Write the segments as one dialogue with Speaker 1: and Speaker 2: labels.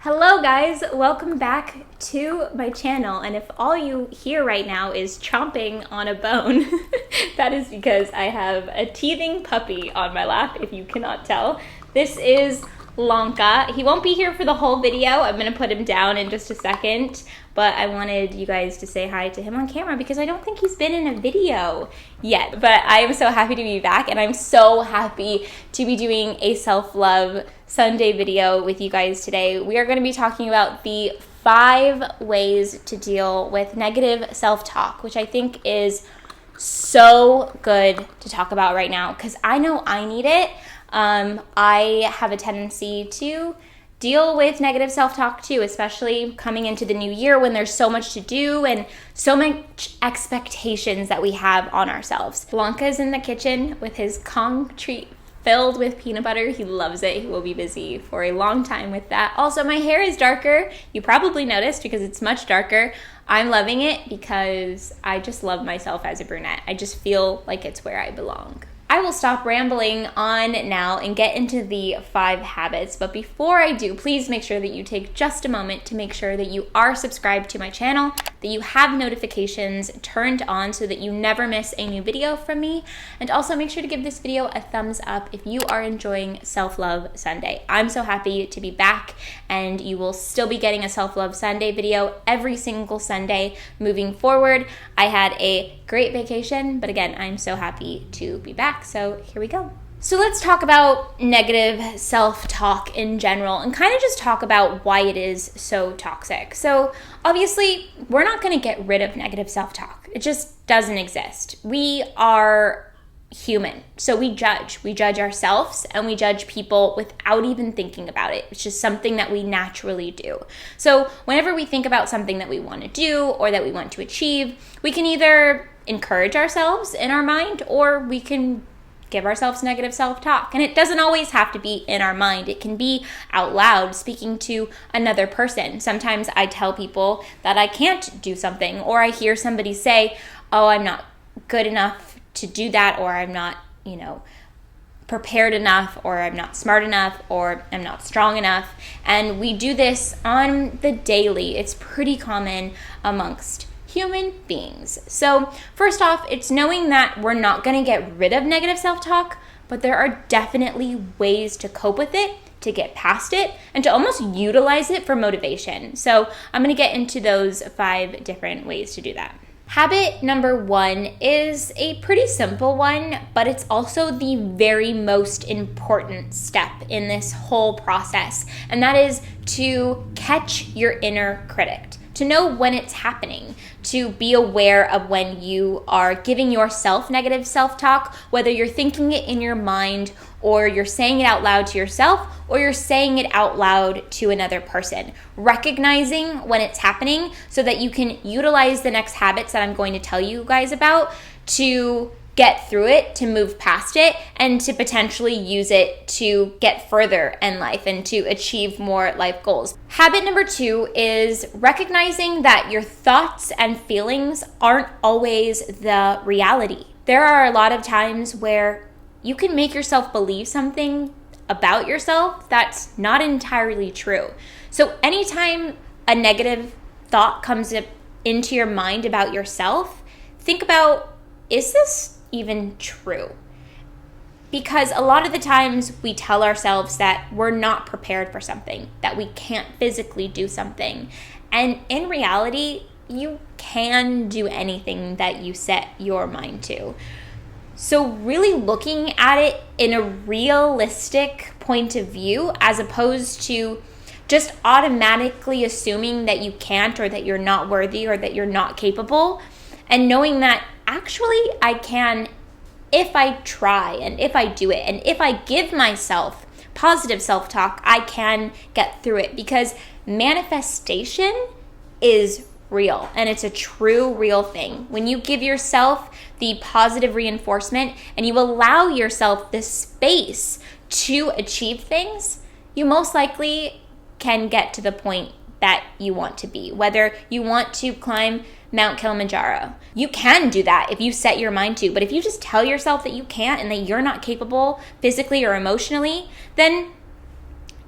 Speaker 1: Hello guys, welcome back to my channel, and if all you hear right now is chomping on a bone, that is because I have a teething puppy on my lap, if you cannot tell. This is Lanka. He won't be here for the whole video. I'm gonna put him down in just a second, but I wanted you guys to say hi to him on camera because I don't think he's been in a video yet. But I am so happy to be back, and I'm so happy to be doing a self-love Sunday video with you guys today. We are going to be talking about the 5 ways to deal with negative self-talk, which I think is so good to talk about right now because I know I need it. I have a tendency to deal with negative self-talk too, especially coming into the new year when there's so much to do and so much expectations that we have on ourselves. Blanca's in the kitchen with his Kong treat filled with peanut butter. He loves it. He will be busy for a long time with that. Also, my hair is darker. You probably noticed because it's much darker. I'm loving it because I just love myself as a brunette. I just feel like it's where I belong. I will stop rambling on now and get into the 5 habits, but before I do, please make sure that you take just a moment to make sure that you are subscribed to my channel, that you have notifications turned on so that you never miss a new video from me, and also make sure to give this video a thumbs up if you are enjoying Self-Love Sunday. I'm so happy to be back, and you will still be getting a Self-Love Sunday video every single Sunday moving forward. I had a great vacation, but again, I'm so happy to be back. So here we go. So let's talk about negative self-talk in general and kind of just talk about why it is so toxic. So obviously, we're not going to get rid of negative self-talk. It just doesn't exist. We are human. So we judge. We judge ourselves and we judge people without even thinking about it. It's just something that we naturally do. So whenever we think about something that we want to do or that we want to achieve, we can either encourage ourselves in our mind or we can give ourselves negative self-talk. And it doesn't always have to be in our mind. It can be out loud, speaking to another person. Sometimes I tell people that I can't do something, or I hear somebody say, oh, I'm not good enough to do that, or I'm not, prepared enough, or I'm not smart enough, or I'm not strong enough. And we do this on the daily. It's pretty common amongst human beings. So first off, it's knowing that we're not going to get rid of negative self-talk, but there are definitely ways to cope with it, to get past it, and to almost utilize it for motivation. So I'm going to get into those 5 different ways to do that. Habit number 1 is a pretty simple one, but it's also the very most important step in this whole process, and that is to catch your inner critic. To know when it's happening, to be aware of when you are giving yourself negative self-talk, whether you're thinking it in your mind or you're saying it out loud to yourself or you're saying it out loud to another person. Recognizing when it's happening so that you can utilize the next habits that I'm going to tell you guys about to get through it, to move past it, and to potentially use it to get further in life and to achieve more life goals. Habit number 2 is recognizing that your thoughts and feelings aren't always the reality. There are a lot of times where you can make yourself believe something about yourself that's not entirely true. So anytime a negative thought comes into your mind about yourself, think about, is this even true? Because a lot of the times we tell ourselves that we're not prepared for something, that we can't physically do something. And in reality, you can do anything that you set your mind to. So really looking at it in a realistic point of view, as opposed to just automatically assuming that you can't or that you're not worthy or that you're not capable, and knowing that actually I can if I try and if I do it and if I give myself positive self-talk, I can get through it, because manifestation is real and it's a true, real thing. When you give yourself the positive reinforcement and you allow yourself the space to achieve things, you most likely can get to the point that you want to be. Whether you want to climb Mount Kilimanjaro, you can do that if you set your mind to. But if you just tell yourself that you can't and that you're not capable physically or emotionally, then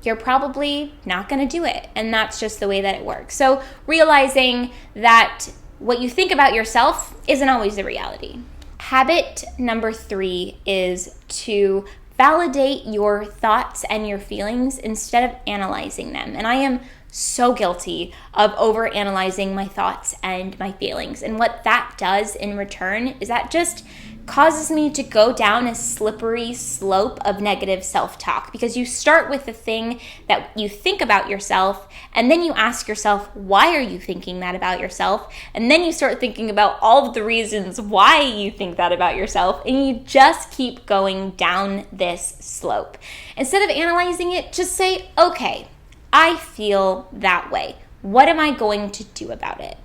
Speaker 1: you're probably not going to do it. And that's just the way that it works. So realizing that what you think about yourself isn't always the reality. Habit number 3 is to validate your thoughts and your feelings instead of analyzing them. And I am so guilty of overanalyzing my thoughts and my feelings. And what that does in return is that just causes me to go down a slippery slope of negative self-talk, because you start with the thing that you think about yourself, and then you ask yourself, why are you thinking that about yourself? And then you start thinking about all of the reasons why you think that about yourself, and you just keep going down this slope. Instead of analyzing it, just say, okay, I feel that way. What am I going to do about it?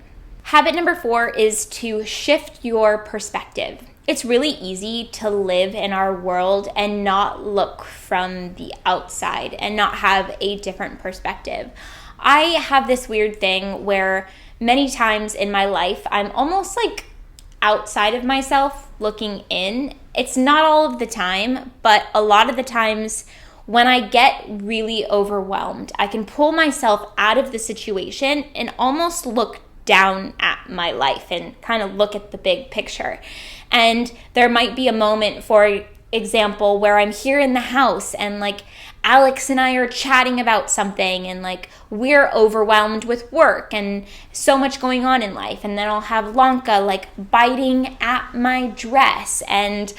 Speaker 1: Habit number 4 is to shift your perspective. It's really easy to live in our world and not look from the outside and not have a different perspective. I have this weird thing where many times in my life, I'm almost like outside of myself looking in. It's not all of the time, but a lot of the times when I get really overwhelmed, I can pull myself out of the situation and almost look down at my life and kind of look at the big picture. And there might be a moment, for example, where I'm here in the house and like Alex and I are chatting about something, and like we're overwhelmed with work and so much going on in life. And then I'll have Lanka like biting at my dress, and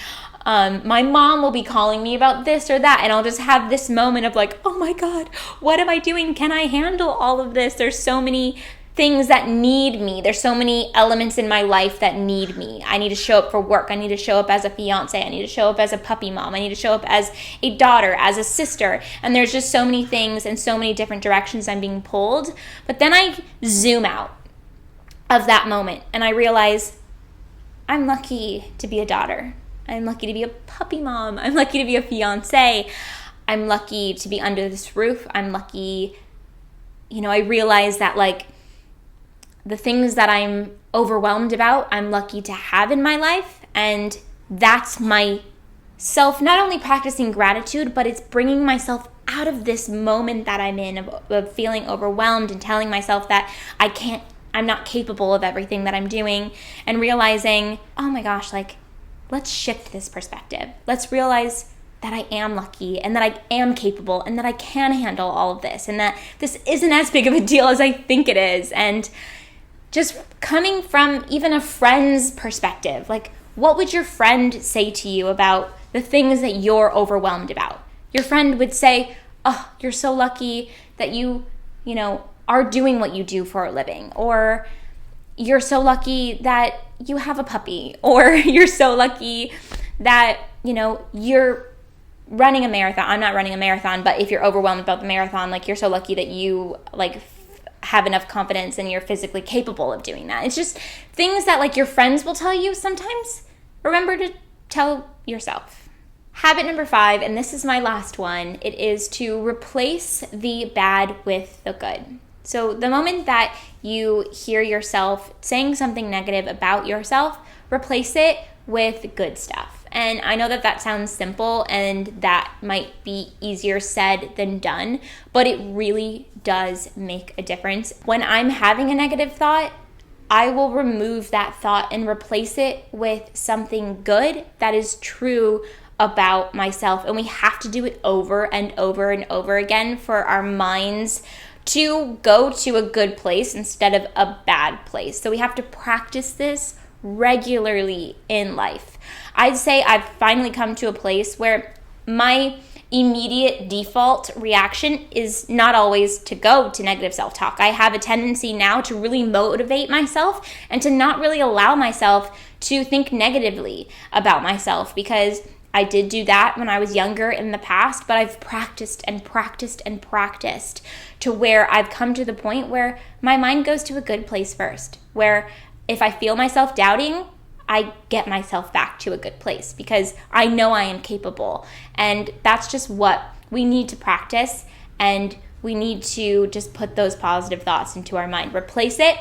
Speaker 1: my mom will be calling me about this or that, and I'll just have this moment of like, oh my God, what am I doing? Can I handle all of this? There's so many things that need me. There's so many elements in my life that need me. I need to show up for work. I need to show up as a fiance. I need to show up as a puppy mom. I need to show up as a daughter, as a sister. And there's just so many things and so many different directions I'm being pulled. But then I zoom out of that moment and I realize I'm lucky to be a daughter. I'm lucky to be a puppy mom. I'm lucky to be a fiance. I'm lucky to be under this roof. I'm lucky, I realize that like the things that I'm overwhelmed about, I'm lucky to have in my life. And that's myself not only practicing gratitude, but it's bringing myself out of this moment that I'm in of feeling overwhelmed and telling myself that I'm not capable of everything that I'm doing, and realizing, oh my gosh, like, let's shift this perspective. Let's realize that I am lucky and that I am capable and that I can handle all of this and that this isn't as big of a deal as I think it is. And just coming from even a friend's perspective, like what would your friend say to you about the things that you're overwhelmed about? Your friend would say, oh, you're so lucky that you are doing what you do for a living, or you're so lucky that you have a puppy, or you're so lucky that, you're running a marathon. I'm not running a marathon, but if you're overwhelmed about the marathon, like you're so lucky that you have enough confidence and you're physically capable of doing that. It's just things that like your friends will tell you sometimes. Remember to tell yourself. Habit number 5, and this is my last one, it is to replace the bad with the good. So the moment that you hear yourself saying something negative about yourself, replace it with good stuff. And I know that sounds simple and that might be easier said than done, but it really does make a difference. When I'm having a negative thought, I will remove that thought and replace it with something good that is true about myself. And we have to do it over and over and over again for our minds to go to a good place instead of a bad place. So we have to practice this regularly in life. I'd say I've finally come to a place where my immediate default reaction is not always to go to negative self-talk. I have a tendency now to really motivate myself and to not really allow myself to think negatively about myself, because I did do that when I was younger in the past, but I've practiced and practiced and practiced to where I've come to the point where my mind goes to a good place first, where if I feel myself doubting, I get myself back to a good place because I know I am capable. And that's just what we need to practice, and we need to just put those positive thoughts into our mind, replace it,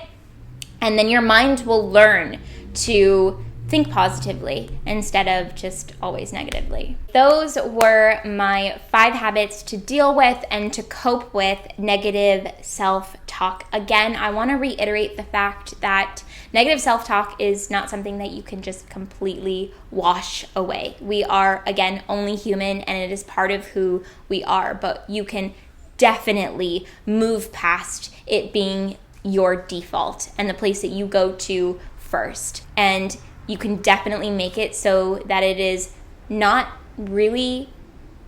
Speaker 1: and then your mind will learn to think positively instead of just always negatively. Those were my 5 habits to deal with and to cope with negative self-talk. Again, I want to reiterate the fact that negative self-talk is not something that you can just completely wash away. We are, again, only human, and it is part of who we are, but you can definitely move past it being your default and the place that you go to first. And you can definitely make it so that it is not really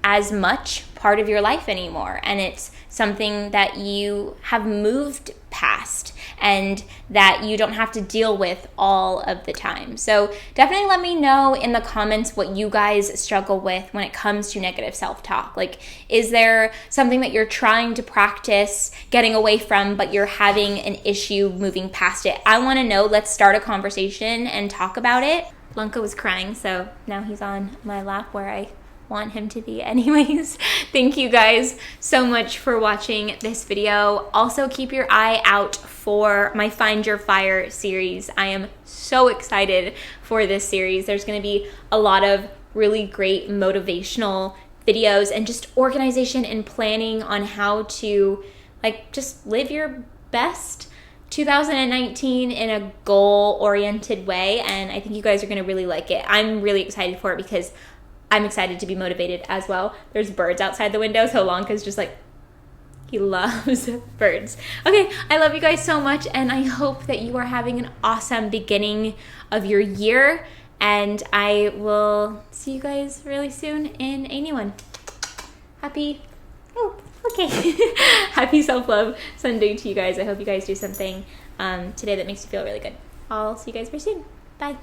Speaker 1: as much part of your life anymore, and it's something that you have moved past and that you don't have to deal with all of the time. So definitely let me know in the comments what you guys struggle with when it comes to negative self-talk. Like, is there something that you're trying to practice getting away from, but you're having an issue moving past it? I want to know. Let's start a conversation and talk about it. Lunka was crying, so now he's on my lap where I want him to be anyways. Thank you guys so much for watching this video. Also, keep your eye out for my Find Your Fire series. I am so excited for this series. There's going to be a lot of really great motivational videos and just organization and planning on how to just live your best 2019 in a goal-oriented way, and I think you guys are going to really like it. I'm really excited for it because I'm excited to be motivated as well. There's birds outside the window, so Lanka's just he loves birds. Okay, I love you guys so much, and I hope that you are having an awesome beginning of your year, and I will see you guys really soon in a new one. Happy Self-Love Sunday to you guys. I hope you guys do something today that makes you feel really good. I'll see you guys very soon. Bye.